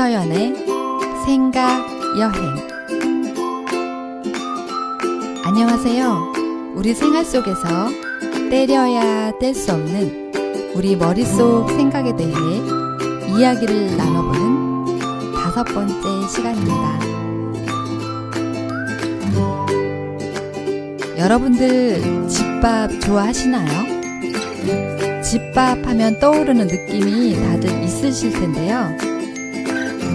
이서연의 생각 여행. 안녕하세요. 우리 생활 속에서 때려야 뗄 수 없는 우리 머릿속 생각에 대해 이야기를 나눠보는 5번째 시간입니다. 여러분들 집밥 좋아하시나요? 집밥 하면 떠오르는 느낌이 다들 있으실 텐데요.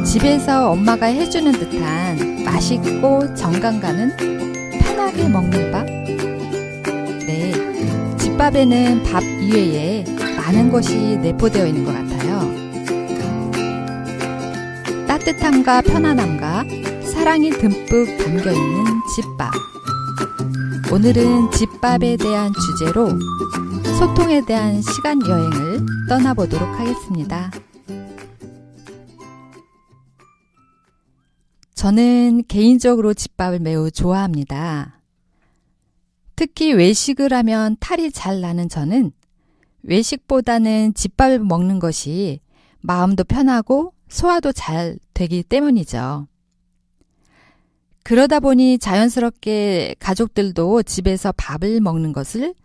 집에서 엄마가 해주는 듯한 맛있고 정감 가는 편하게 먹는 밥? 네, 집밥에는 밥 이외에 많은 것이 내포되어 있는 것 같아요. 따뜻함과 편안함과 사랑이 듬뿍 담겨있는 집밥. 오늘은 집밥에 대한 주제로 소통에 대한 시간 여행을 떠나보도록 하겠습니다. 저는 개인적으로 집밥을 매우 좋아합니다. 특히 외식을 하면 탈이 잘 나는 저는 외식보다는 집밥을 먹는 것이 마음도 편하고 소화도 잘 되기 때문이죠. 그러다 보니 자연스럽게 가족들도 집에서 밥을 먹는 것을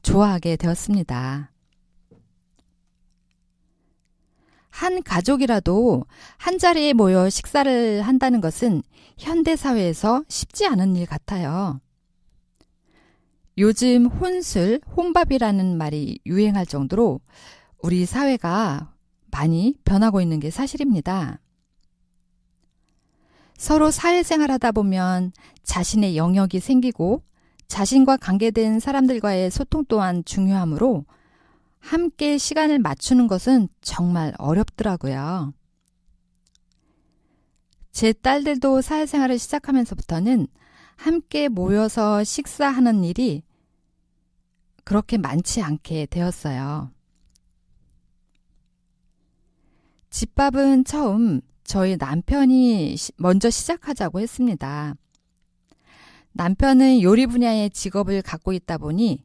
좋아하게 되었습니다. 한 가족이라도 한 자리에 모여 식사를 한다는 것은 현대사회에서 쉽지 않은 일 같아요. 요즘 혼술, 혼밥이라는 말이 유행할 정도로 우리 사회가 많이 변하고 있는 게 사실입니다. 서로 사회생활하다 보면 자신의 영역이 생기고 자신과 관계된 사람들과의 소통 또한 중요하므로 함께 시간을 맞추는 것은 정말 어렵더라고요. 제 딸들도 사회생활을 시작하면서부터는 함께 모여서 식사하는 일이 그렇게 많지 않게 되었어요. 집밥은 처음 저희 남편이 먼저 시작하자고 했습니다. 남편은 요리 분야의 직업을 갖고 있다 보니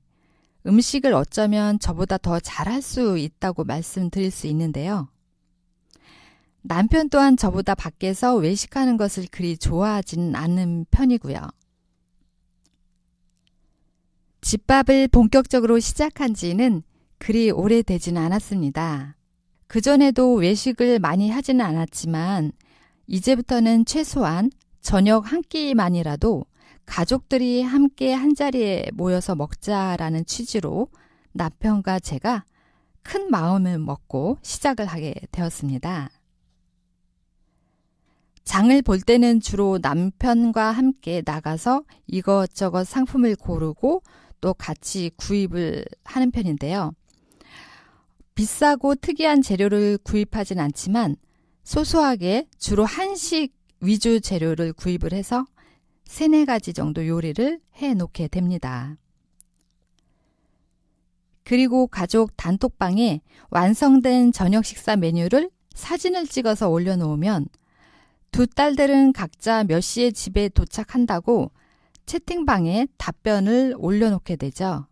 음식을 어쩌면 저보다 더 잘할 수 있다고 말씀드릴 수 있는데요. 남편 또한 저보다 밖에서 외식하는 것을 그리 좋아하지는 않는 편이고요. 집밥을 본격적으로 시작한 지는 그리 오래되지는 않았습니다. 그전에도 외식을 많이 하지는 않았지만 이제부터는 최소한 저녁 한 끼만이라도 가족들이 함께 한자리에 모여서 먹자라는 취지로 남편과 제가 큰 마음을 먹고 시작을 하게 되었습니다. 장을 볼 때는 주로 남편과 함께 나가서 이것저것 상품을 고르고 또 같이 구입을 하는 편인데요. 비싸고 특이한 재료를 구입하진 않지만 소소하게 주로 한식 위주 재료를 구입을 해서 3-4가지 정도 요리를 해놓게 됩니다. 그리고 가족 단톡방에 완성된 저녁 식사 메뉴를 사진을 찍어서 올려놓으면 두 딸들은 각자 몇 시에 집에 도착한다고 채팅방에 답변을 올려놓게 되죠.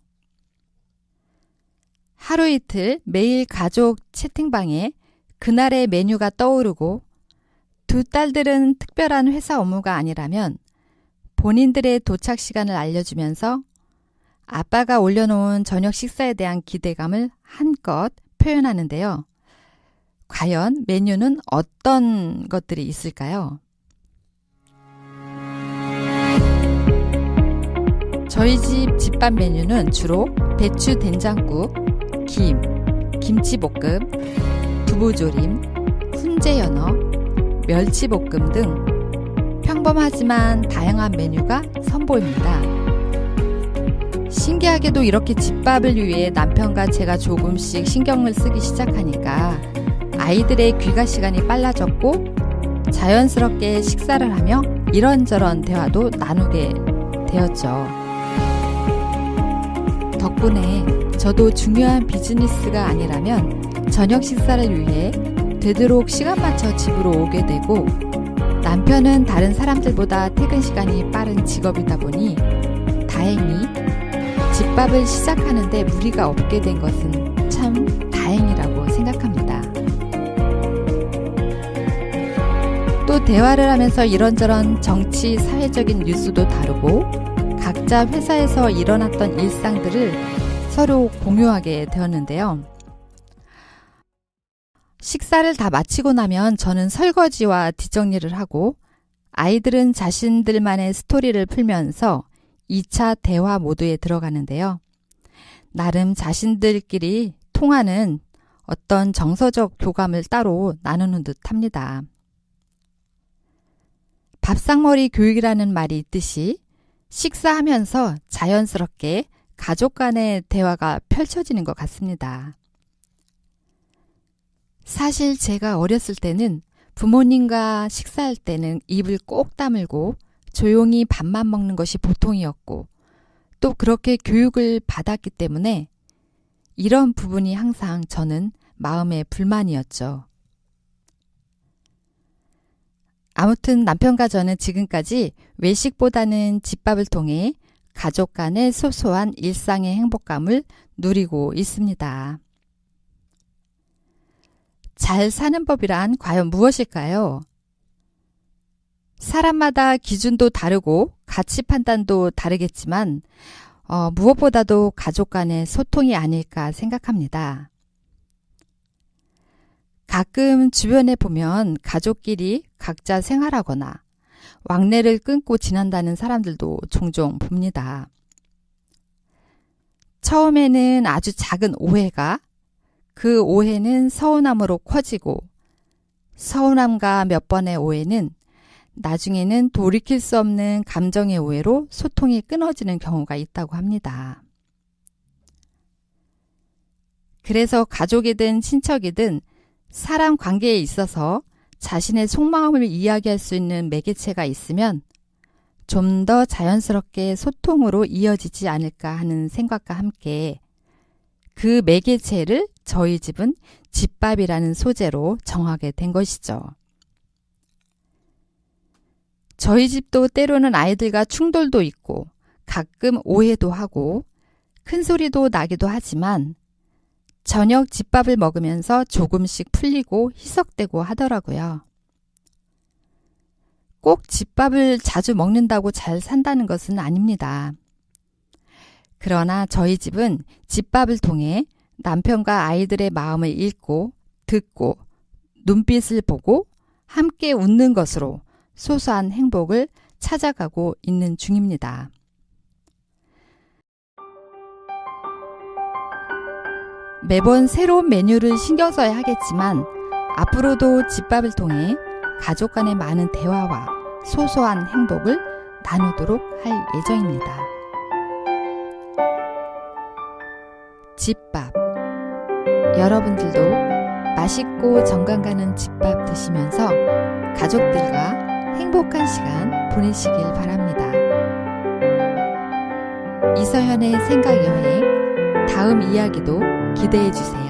하루 이틀 매일 가족 채팅방에 그날의 메뉴가 떠오르고 두 딸들은 특별한 회사 업무가 아니라면 본인들의 도착 시간을 알려주면서 아빠가 올려놓은 저녁 식사에 대한 기대감을 한껏 표현하는데요. 과연 메뉴는 어떤 것들이 있을까요? 저희 집 집밥 메뉴는 주로 배추 된장국, 김, 김치볶음, 두부조림, 훈제연어, 멸치볶음 등 평범하지만 다양한 메뉴가 선보입니다. 신기하게도 이렇게 집밥을 위해 남편과 제가 조금씩 신경을 쓰기 시작하니까 아이들의 귀가 시간이 빨라졌고 자연스럽게 식사를 하며 이런저런 대화도 나누게 되었죠. 덕분에 저도 중요한 비즈니스가 아니라면 저녁 식사를 위해 되도록 시간 맞춰 집으로 오게 되고 남편은 다른 사람들보다 퇴근 시간이 빠른 직업이다 보니 다행히 집밥을 시작하는데 무리가 없게 된 것은 참 다행이라고 생각합니다. 또 대화를 하면서 이런저런 정치, 사회적인 뉴스도 다루고 각자 회사에서 일어났던 일상들을 서로 공유하게 되었는데요. 식사를 다 마치고 나면 저는 설거지와 뒷정리를 하고 아이들은 자신들만의 스토리를 풀면서 2차 대화 모드에 들어가는데요. 나름 자신들끼리 통하는 어떤 정서적 교감을 따로 나누는 듯 합니다. 밥상머리 교육이라는 말이 있듯이 식사하면서 자연스럽게 가족 간의 대화가 펼쳐지는 것 같습니다. 사실 제가 어렸을 때는 부모님과 식사할 때는 입을 꼭 다물고 조용히 밥만 먹는 것이 보통이었고 또 그렇게 교육을 받았기 때문에 이런 부분이 항상 저는 마음의 불만이었죠. 아무튼 남편과 저는 지금까지 외식보다는 집밥을 통해 가족 간의 소소한 일상의 행복감을 누리고 있습니다. 잘 사는 법이란 과연 무엇일까요? 사람마다 기준도 다르고 가치 판단도 다르겠지만 무엇보다도 가족 간의 소통이 아닐까 생각합니다. 가끔 주변에 보면 가족끼리 각자 생활하거나 왕래를 끊고 지낸다는 사람들도 종종 봅니다. 처음에는 아주 작은 오해가 그 오해는 서운함으로 커지고 서운함과 몇 번의 오해는 나중에는 돌이킬 수 없는 감정의 오해로 소통이 끊어지는 경우가 있다고 합니다. 그래서 가족이든 친척이든 사람 관계에 있어서 자신의 속마음을 이야기할 수 있는 매개체가 있으면 좀 더 자연스럽게 소통으로 이어지지 않을까 하는 생각과 함께 그 매개체를 저희 집은 집밥이라는 소재로 정하게 된 것이죠. 저희 집도 때로는 아이들과 충돌도 있고 가끔 오해도 하고 큰 소리도 나기도 하지만 저녁 집밥을 먹으면서 조금씩 풀리고 희석되고 하더라고요. 꼭 집밥을 자주 먹는다고 잘 산다는 것은 아닙니다. 그러나 저희 집은 집밥을 통해 남편과 아이들의 마음을 읽고 듣고 눈빛을 보고 함께 웃는 것으로 소소한 행복을 찾아가고 있는 중입니다. 매번 새로운 메뉴를 신경 써야 하겠지만 앞으로도 집밥을 통해 가족 간의 많은 대화와 소소한 행복을 나누도록 할 예정입니다. 집밥. 여러분들도 맛있고 정감 가는 집밥 드시면서 가족들과 행복한 시간 보내시길 바랍니다. 이서현의 생각여행 다음 이야기도 기대해 주세요.